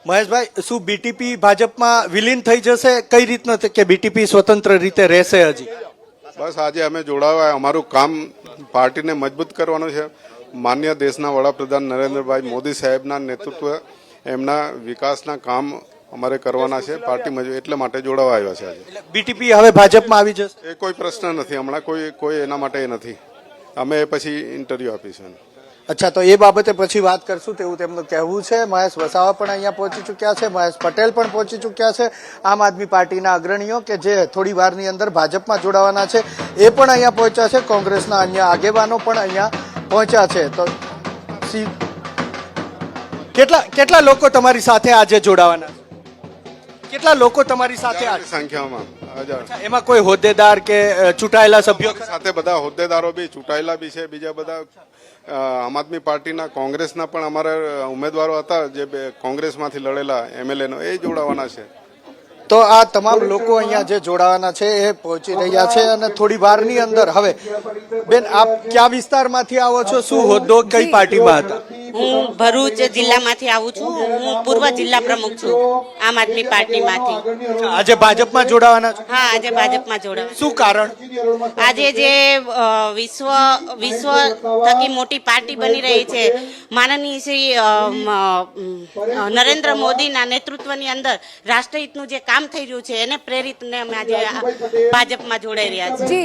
મહેશભાઈ, શું બીટીપી ભાજપમાં વિલીન થઈ જશે? કઈ રીતના કે બીટીપી સ્વતંત્ર રીતે રહેશે હજી? બસ આજે અમે જોડાવા, અમારું કામ પાર્ટીને મજબૂત કરવાનું છે. માન્ય દેશના વડાપ્રધાન નરેન્દ્રભાઈ મોદી સાહેબના નેતૃત્વ, એમના વિકાસના કામ અમારે કરવાના છે. પાર્ટી એટલા માટે જોડાવા આવ્યા છે આજે. બીટીપી હવે ભાજપમાં આવી જશે? એ કોઈ પ્રશ્ન નથી, હમણાં કોઈ એના માટે નથી. અમે પછી ઇન્ટરવ્યુ આપીશું. અચ્છા, તો એ બાબતે પછી વાત કરશું તેવું તેમનું કહેવું છે. મહેશ વસાવા પણ અહીંયા પહોંચી ચૂક્યા છે, મહેશ પટેલ પણ પહોંચી ચૂક્યા છે. આમ આદમી પાર્ટીના અગ્રણીઓ કે જે થોડી વારની અંદર ભાજપમાં જોડાવાના છે એ પણ અહીંયા પહોંચ્યા છે. કોંગ્રેસના અન્ય આગેવાનો પણ અહીંયા પહોંચ્યા છે. તો કેટલા લોકો તમારી સાથે આજે જોડાવાના છે? કેટલા લોકો તમારી સાથે સંખ્યામાં? એમાં કોઈ હોદ્દેદાર કે ચૂંટાયેલા સભ્યો સાથે? બધા હોદ્દેદારો બી ચૂંટાયેલા બી છે. બીજા બધા આમ આદમી પાર્ટીના, કોંગ્રેસના પણ અમારા ઉમેદવારો હતા જે કોંગ્રેસમાંથી લડેલા એમએલએનો, એ જોડાવાના છે. તો આ તમામ લોકો અહીંયા જે જોડાવાના છે એ પહોંચી રહ્યા છે અને થોડી વારની અંદર. હવે બેન, આપ કયા વિસ્તારમાંથી આવો છો? શું હોદ્દો, કઈ પાર્ટીમાં હતા? હું ભરૂચ જિલ્લામાંથી આવું છું. હું પૂર્વ જિલ્લા પ્રમુખ છું આમ આદમી પાર્ટીમાંથી. આજે ભાજપમાં જોડાવાના છો? હા, આજે ભાજપમાં જોડાવા. શું કારણ? આજે જે વિશ્વ થકી મોટી પાર્ટી બની રહી છે, માનનીય શ્રી નરેન્દ્ર મોદીના નેતૃત્વની અંદર રાષ્ટ્રહિતનું જે કામ થઈ રહ્યું છે એને પ્રેરિતને અમે આજે ભાજપમાં જોડાઈ રહ્યા છીએ.